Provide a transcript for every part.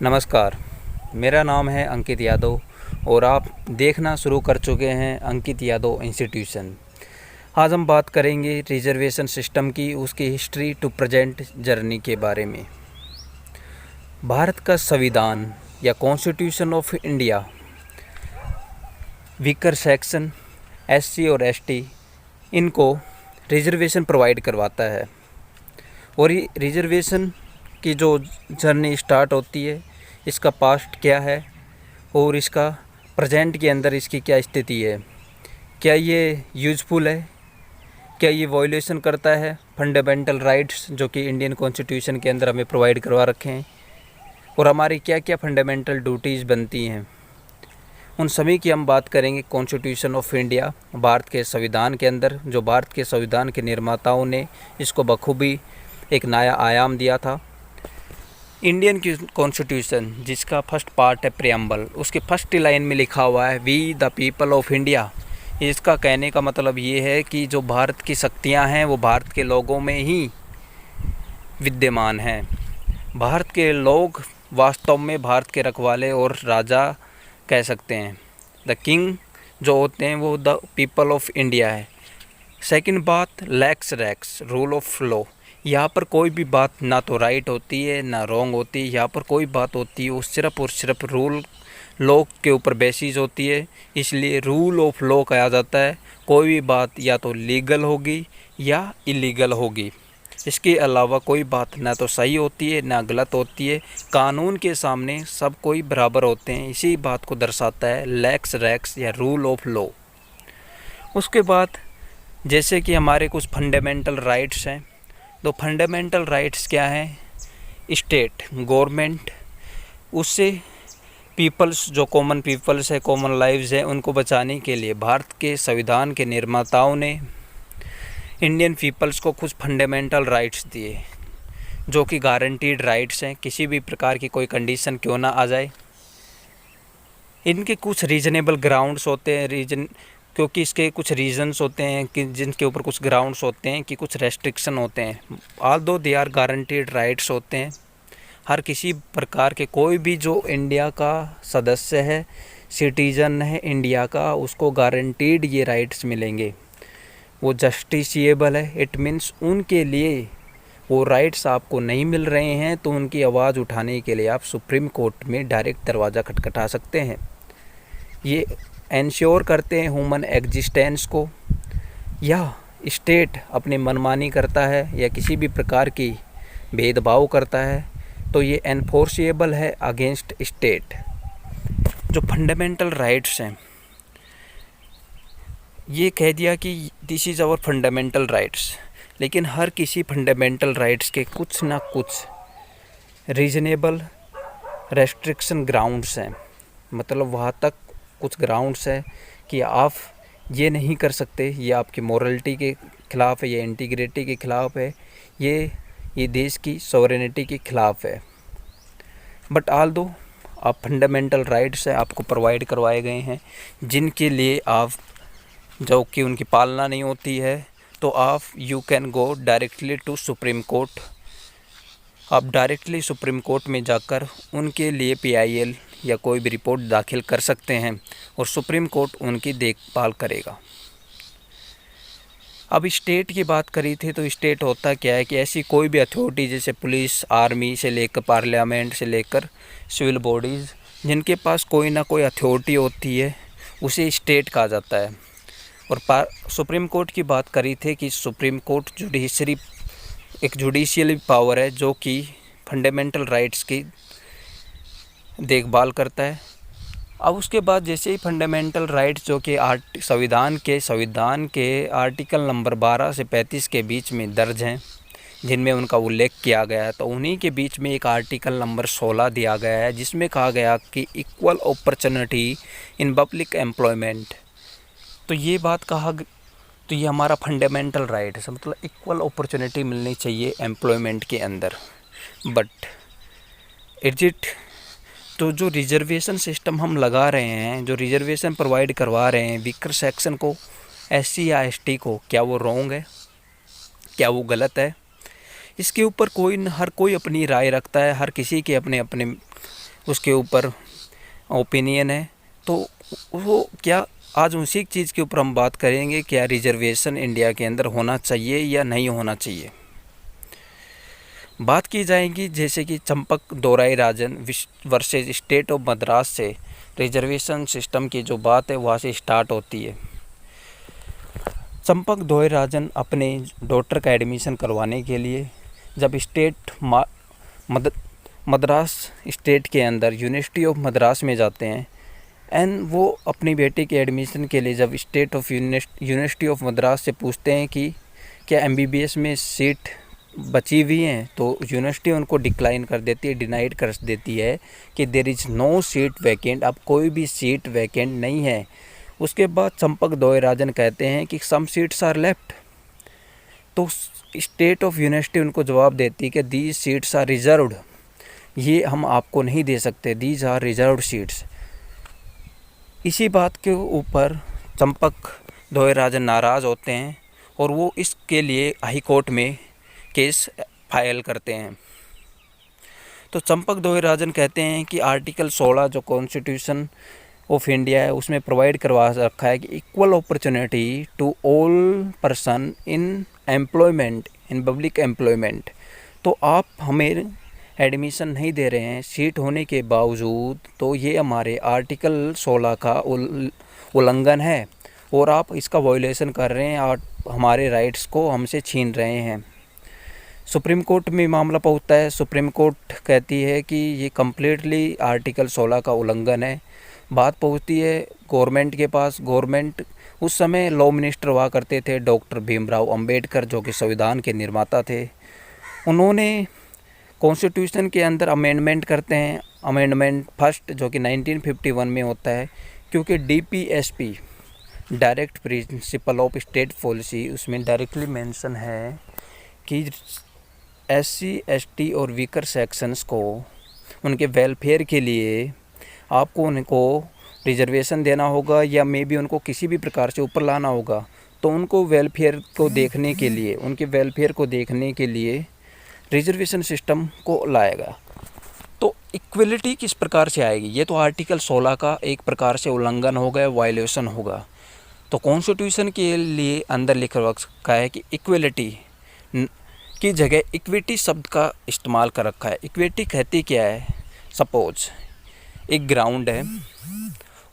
नमस्कार, मेरा नाम है अंकित यादव और आप देखना शुरू कर चुके हैं अंकित यादव इंस्टीट्यूशन। आज हम बात करेंगे रिजर्वेशन सिस्टम की, उसकी हिस्ट्री टू प्रेजेंट जर्नी के बारे में। भारत का संविधान या constitution of India weaker section SC और एसटी इनको रिजर्वेशन प्रोवाइड करवाता है। और ये रिजर्वेशन की जो जर्नी स्टार्ट होती है, इसका पास्ट क्या है और इसका प्रेजेंट के अंदर इसकी क्या स्थिति है, क्या ये यूज़फुल है, क्या ये वायलेशन करता है फंडामेंटल राइट्स जो कि इंडियन कॉन्स्टिट्यूशन के अंदर हमें प्रोवाइड करवा रखे हैं, और हमारी क्या क्या फंडामेंटल ड्यूटीज़ बनती हैं, उन सभी की हम बात करेंगे। कॉन्स्टिट्यूशन ऑफ इंडिया, भारत के संविधान के अंदर जो भारत के संविधान के निर्माताओं ने इसको बखूबी एक नया आयाम दिया था। इंडियन कॉन्स्टिट्यूशन जिसका फर्स्ट पार्ट है प्रियम्बल, उसके फर्स्ट लाइन में लिखा हुआ है we the people of India. इसका कहने का मतलब ये है कि जो भारत की शक्तियाँ हैं वो भारत के लोगों में ही विद्यमान हैं। भारत के लोग वास्तव में भारत के रखवाले और राजा कह सकते हैं। द किंग जो होते हैं वो द पीपल ऑफ इंडिया है। सेकंड बात, lex rex rule of law. यहाँ पर कोई भी बात ना तो राइट होती है ना रॉन्ग होती है। यहाँ पर कोई बात होती है वो सिर्फ और सिर्फ रूल लॉ के ऊपर बेसिस होती है, इसलिए रूल ऑफ लॉ कहा जाता है। कोई भी बात या तो लीगल होगी या इलीगल होगी, इसके अलावा कोई बात ना तो सही होती है ना गलत होती है। कानून के सामने सब कोई बराबर होते हैं, इसी बात को दर्शाता है लैक्स रैक्स या रूल ऑफ लॉ। उसके बाद जैसे कि हमारे कुछ फंडामेंटल राइट्स हैं, तो फंडामेंटल राइट्स क्या हैं? स्टेट गवर्नमेंट उससे पीपल्स जो कॉमन पीपल्स है, कॉमन लाइव्स हैं, उनको बचाने के लिए भारत के संविधान के निर्माताओं ने इंडियन पीपल्स को कुछ फंडामेंटल राइट्स दिए जो कि गारंटीड राइट्स हैं। किसी भी प्रकार की कोई कंडीशन क्यों ना आ जाए, इनके कुछ रीजनेबल ग्राउंड्स होते हैं, क्योंकि इसके कुछ रीजंस होते हैं कि जिनके ऊपर कुछ ग्राउंड्स होते हैं कि कुछ रेस्ट्रिक्शन होते हैं। Although they are guaranteed rights होते हैं। हर किसी प्रकार के कोई भी जो इंडिया का सदस्य है, सिटीजन है इंडिया का, उसको गारंटीड ये राइट्स मिलेंगे। वो जस्टिसिएबल है, इट मीन्स उनके लिए वो राइट्स आपको नहीं मिल रहे हैं तो उनकी आवाज़ उठाने के लिए आप सुप्रीम कोर्ट में डायरेक्ट दरवाज़ा खटखटा सकते हैं। ये इंश्योर करते हैं ह्यूमन एग्जिस्टेंस को। या स्टेट अपनी मनमानी करता है या किसी भी प्रकार की भेदभाव करता है तो ये एनफोर्सेबल है अगेंस्ट स्टेट। जो फंडामेंटल राइट्स हैं, ये कह दिया कि this is our fundamental rights, लेकिन हर किसी फंडामेंटल राइट्स के कुछ ना कुछ रीजनेबल रेस्ट्रिक्शन ग्राउंड्स हैं। मतलब वहाँ तक कुछ ग्राउंड्स है कि आप ये नहीं कर सकते, ये आपकी मॉरलिटी के ख़िलाफ़ है, ये इंटीग्रिटी के ख़िलाफ़ है, ये देश की सॉवरेनिटी के ख़िलाफ़ है। बट ऑल्दो आप फंडामेंटल राइट्स है आपको प्रोवाइड करवाए गए हैं, जिनके लिए आप जो कि उनकी पालना नहीं होती है तो आप you can go directly to supreme court. आप डायरेक्टली सुप्रीम कोर्ट में जाकर उनके लिए PIL या कोई भी रिपोर्ट दाखिल कर सकते हैं और सुप्रीम कोर्ट उनकी देखभाल करेगा। अब स्टेट की बात करी थी तो स्टेट होता क्या है कि ऐसी कोई भी अथॉरिटी जैसे पुलिस, आर्मी से लेकर पार्लियामेंट से लेकर सिविल बॉडीज़, जिनके पास कोई ना कोई अथॉरिटी होती है, उसे स्टेट कहा जाता है। और सुप्रीम कोर्ट की बात करी थी कि सुप्रीम कोर्ट जुडिशरी एक जुडिशियल पावर है जो कि फंडामेंटल राइट्स की देखभाल करता है। अब उसके बाद जैसे ही फंडामेंटल राइट्स जो कि संविधान के आर्टिकल नंबर 12 से 35 के बीच में दर्ज हैं, जिनमें उनका उल्लेख किया गया है, तो उन्हीं के बीच में एक आर्टिकल नंबर 16 दिया गया है जिसमें कहा गया कि equal opportunity in public employment. तो ये बात कहा, तो ये हमारा फंडामेंटल राइट है, मतलब इक्वल अपॉर्चुनिटी मिलनी चाहिए एम्प्लॉयमेंट के अंदर। बट इट तो जो रिजर्वेशन सिस्टम हम लगा रहे हैं, जो रिजर्वेशन प्रोवाइड करवा रहे हैं वीकर सेक्शन को, SC या ST को, क्या वो रॉन्ग है, क्या वो गलत है? इसके ऊपर हर कोई अपनी राय रखता है, हर किसी के अपने अपने उसके ऊपर ओपिनियन है। तो वो क्या आज उसी चीज़ के ऊपर हम बात करेंगे, क्या रिजर्वेशन इंडिया के अंदर होना चाहिए या नहीं होना चाहिए। बात की जाएगी जैसे कि चंपक दोराई राजन वर्सेज स्टेट ऑफ मद्रास से रिजर्वेशन सिस्टम की जो बात है वहाँ से स्टार्ट होती है। चंपक दोराई राजन अपने डॉटर का एडमिशन करवाने के लिए जब मद्रास स्टेट के अंदर यूनिवर्सिटी ऑफ मद्रास में जाते हैं, एंड वो अपनी बेटी के एडमिशन के लिए जब state of university of Madras से पूछते हैं कि क्या एमबीबीएस में सीट बची हुई हैं, तो यूनिवर्सिटी उनको डिक्लाइन कर देती है, डिनाइड कर देती है कि there is no seat vacant, अब कोई भी सीट वैकेंट नहीं है। उसके बाद चंपक दोराई राजन कहते हैं कि सम सीट्स आर लेफ्ट, तो स्टेट ऑफ यूनिवर्सिटी उनको जवाब देती है कि दीज सीट्स आर रिजर्व्ड, ये हम आपको नहीं दे सकते, दीज आर रिजर्व्ड सीट्स। इसी बात के ऊपर चंपक दोराई राजन नाराज़ होते हैं और वो इसके लिए हाई कोर्ट में केस फाइल करते हैं। तो चंपक दोराई राजन कहते हैं कि आर्टिकल 16 जो कॉन्स्टिट्यूशन ऑफ इंडिया है उसमें प्रोवाइड करवा रखा है कि equal opportunity to all person in employment, in public employment. तो आप हमें एडमिशन नहीं दे रहे हैं सीट होने के बावजूद, तो ये हमारे आर्टिकल 16 का उल्लंघन है और आप इसका वायोलेशन कर रहे हैं और हमारे राइट्स को हमसे छीन रहे हैं। सुप्रीम कोर्ट में मामला पहुंचता है। सुप्रीम कोर्ट कहती है कि ये कम्प्लीटली आर्टिकल 16 का उल्लंघन है। बात पहुंचती है गवर्नमेंट के पास। गवर्नमेंट उस समय लॉ मिनिस्टर हुआ करते थे डॉक्टर भीमराव अंबेडकर, जो कि संविधान के निर्माता थे। उन्होंने कॉन्स्टिट्यूशन के अंदर अमेंडमेंट करते हैं। अमेंडमेंट फर्स्ट जो कि 1951 में होता है, क्योंकि DPSP direct principle of state policy, उसमें डायरेक्टली मेंशन है कि SC ST और वीकर सेक्शंस को उनके वेलफेयर के लिए आपको उनको रिजर्वेशन देना होगा या मे बी उनको किसी भी प्रकार से ऊपर लाना होगा। तो उनको वेलफेयर को देखने के लिए, उनके वेलफेयर को देखने के लिए रिजर्वेशन सिस्टम को लाएगा। तो इक्वलिटी किस प्रकार से आएगी? ये तो आर्टिकल 16 का एक प्रकार से उल्लंघन होगा, वायलेशन होगा। तो कॉन्स्टिट्यूशन के लिए अंदर लिखा रखा है कि इक्वलिटी की जगह इक्विटी शब्द का इस्तेमाल कर रखा है। इक्विटी कहती क्या है? सपोज एक ग्राउंड है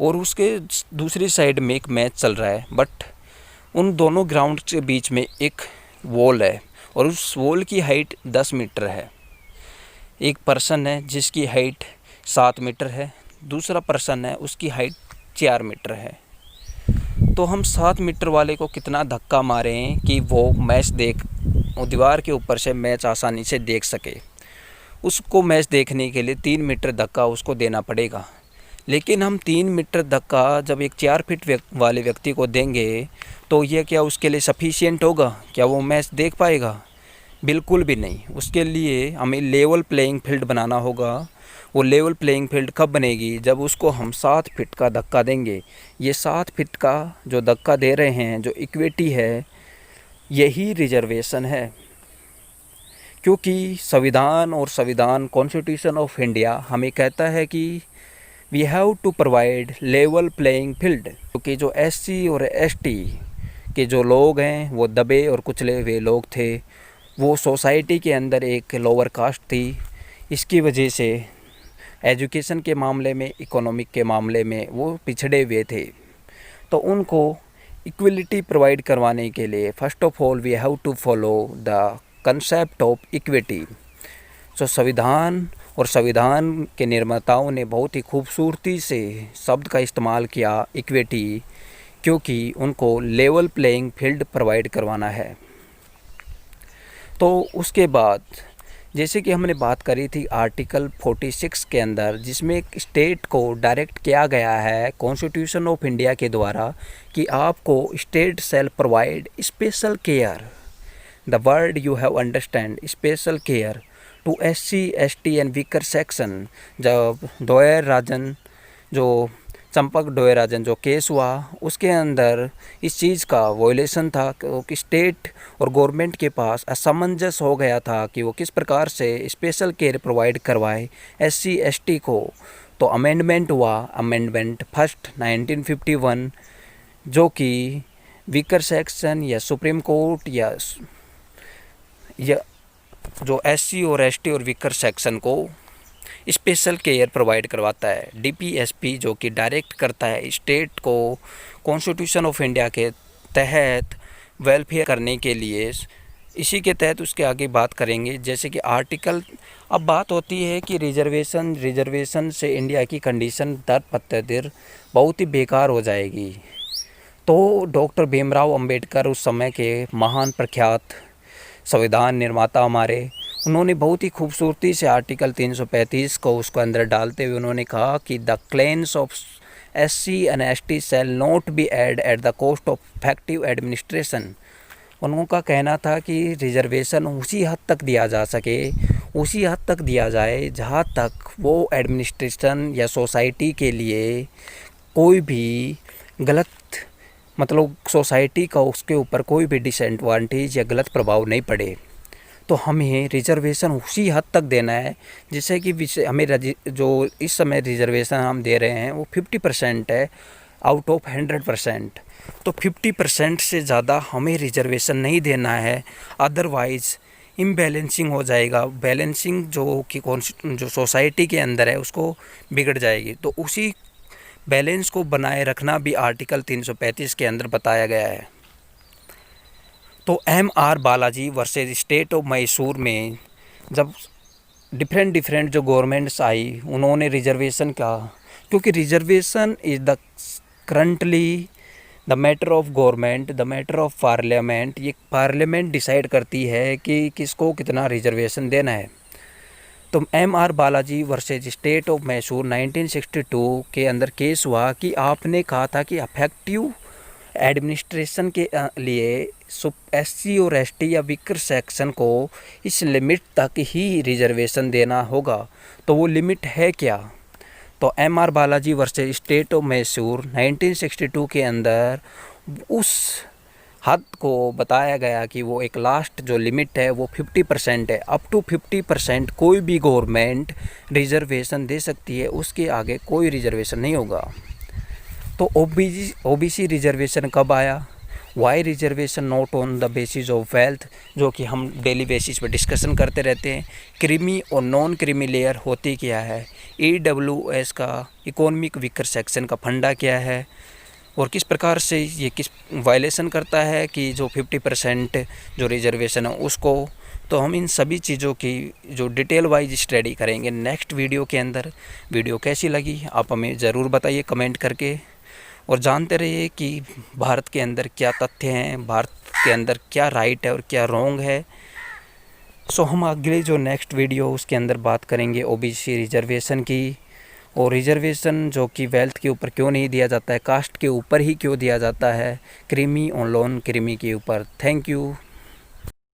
और उसके दूसरी साइड में एक मैच चल रहा है, बट उन दोनों ग्राउंड के बीच में एक वॉल है और उस वॉल की हाइट 10 मीटर है। एक पर्सन है जिसकी हाइट 7 मीटर है, दूसरा पर्सन है उसकी हाइट 4 मीटर है। तो हम 7 मीटर वाले को कितना धक्का मारें कि वो मैच दीवार के ऊपर से मैच आसानी से देख सके। उसको मैच देखने के लिए 3 मीटर धक्का उसको देना पड़ेगा। लेकिन हम 3 मीटर धक्का जब एक 4 फीट वाले व्यक्ति को देंगे तो यह क्या उसके लिए सफिशिएंट होगा? क्या वो मैच देख पाएगा? बिल्कुल भी नहीं। उसके लिए हमें लेवल प्लेइंग फील्ड बनाना होगा। वो लेवल प्लेइंग फील्ड कब बनेगी? जब उसको हम 7 फीट का धक्का देंगे। ये 7 फीट का जो धक्का दे रहे हैं, जो इक्विटी है, यही रिजर्वेशन है। क्योंकि संविधान कॉन्स्टिट्यूशन ऑफ इंडिया हमें कहता है कि we have to provide level playing field. क्योंकि जो SC और ST के जो लोग हैं वो दबे और कुचले हुए लोग थे, वो सोसाइटी के अंदर एक लोअर कास्ट थी। इसकी वजह से एजुकेशन के मामले में, इकोनॉमिक के मामले में वो पिछड़े हुए थे। तो उनको इक्वलिटी प्रोवाइड करवाने के लिए first of all we have to follow the concept of equity. तो संविधान के निर्माताओं ने बहुत ही खूबसूरती से शब्द का इस्तेमाल किया इक्विटी, क्योंकि उनको लेवल प्लेइंग फील्ड प्रोवाइड करवाना है। तो उसके बाद जैसे कि हमने बात करी थी आर्टिकल 46 के अंदर, जिसमें एक स्टेट को डायरेक्ट किया गया है कॉन्स्टिट्यूशन ऑफ इंडिया के द्वारा कि आपको state shall provide special care, the word you have understand, special care to SC ST and weaker section. जब दोराई राजन जो चंपक डोयराजन जो केस हुआ उसके अंदर इस चीज़ का वॉयलेशन था कि स्टेट और गवर्नमेंट के पास असमंजस हो गया था कि वो किस प्रकार से स्पेशल केयर प्रोवाइड करवाए SC ST को। तो अमेंडमेंट हुआ, अमेंडमेंट फर्स्ट 1951, जो कि वीकर सेक्शन या सुप्रीम कोर्ट या जो SC और ST और वीकर सेक्शन को स्पेशल केयर प्रोवाइड करवाता है। DPSP जो कि डायरेक्ट करता है स्टेट को कॉन्स्टिट्यूशन ऑफ इंडिया के तहत वेलफेयर करने के लिए। इसी के तहत उसके आगे बात करेंगे, जैसे कि आर्टिकल। अब बात होती है कि रिजर्वेशन से इंडिया की कंडीशन दर पत्तर बहुत ही बेकार हो जाएगी। तो डॉक्टर भीमराव अंबेडकर उस समय के महान प्रख्यात संविधान निर्माता हमारे, उन्होंने बहुत ही खूबसूरती से आर्टिकल 335 को उसको अंदर डालते हुए उन्होंने कहा कि the claims of SC and ST shall not be aid at the cost of effective administration. उनका कहना था कि रिजर्वेशन उसी हद तक दिया जा सके, उसी हद तक दिया जाए जहाँ तक वो एडमिनिस्ट्रेशन या सोसाइटी के लिए कोई भी गलत, मतलब सोसाइटी का उसके ऊपर कोई भी डिसएडवांटेज या गलत प्रभाव नहीं पड़े। तो हमें रिजर्वेशन उसी हद तक देना है जिससे कि हमें जो इस समय रिजर्वेशन हम दे रहे हैं वो 50% है आउट ऑफ 100%। तो 50% से ज़्यादा हमें रिजर्वेशन नहीं देना है, अदरवाइज़ इम्बैलेंसिंग हो जाएगा। बैलेंसिंग जो सोसाइटी के अंदर है उसको बिगड़ जाएगी। तो उसी बैलेंस को बनाए रखना भी आर्टिकल 335 के अंदर बताया गया है। तो MR Balaji versus state of Mysore में जब डिफरेंट जो गवर्नमेंट्स आई उन्होंने रिजर्वेशन का, क्योंकि reservation is the currently the matter of government, the matter of parliament. ये पार्लियामेंट डिसाइड करती है कि किसको कितना रिजर्वेशन देना है। तो MR Balaji versus state of Mysore 1962 के अंदर केस हुआ कि आपने कहा था कि अफेक्टिव एडमिनिस्ट्रेशन के लिए SC और ST या वीकर सेक्शन को इस लिमिट तक ही रिजर्वेशन देना होगा। तो वो लिमिट है क्या? तो MR Balaji versus state of Mysore 1962 के अंदर उस हद को बताया गया कि वो एक लास्ट जो लिमिट है वो 50% है। अप टू 50% कोई भी गवर्नमेंट रिजर्वेशन दे सकती है, उसके आगे कोई रिजर्वेशन नहीं होगा। तो OBC रिजर्वेशन कब आया? Why reservation not on the basis of wealth, जो कि हम डेली बेसिस पर डिस्कशन करते रहते हैं। क्रीमी और नॉन क्रीमी लेयर होती क्या है? EWS का इकोनॉमिक वीकर सेक्शन का फंडा क्या है और किस प्रकार से ये किस वायलेशन करता है कि जो 50% जो रिजर्वेशन है उसको। तो हम इन सभी चीज़ों की जो डिटेल वाइज स्टडी करेंगे नेक्स्ट वीडियो के अंदर। वीडियो कैसी लगी आप हमें ज़रूर बताइए कमेंट करके, और जानते रहिए कि भारत के अंदर क्या तथ्य हैं, भारत के अंदर क्या राइट है और क्या रॉन्ग है। सो हम अगले जो नेक्स्ट वीडियो उसके अंदर बात करेंगे OBC रिजर्वेशन की, और रिजर्वेशन जो कि वेल्थ के ऊपर क्यों नहीं दिया जाता है, कास्ट के ऊपर ही क्यों दिया जाता है, क्रीमी और नॉन क्रीमी के ऊपर। Thank you.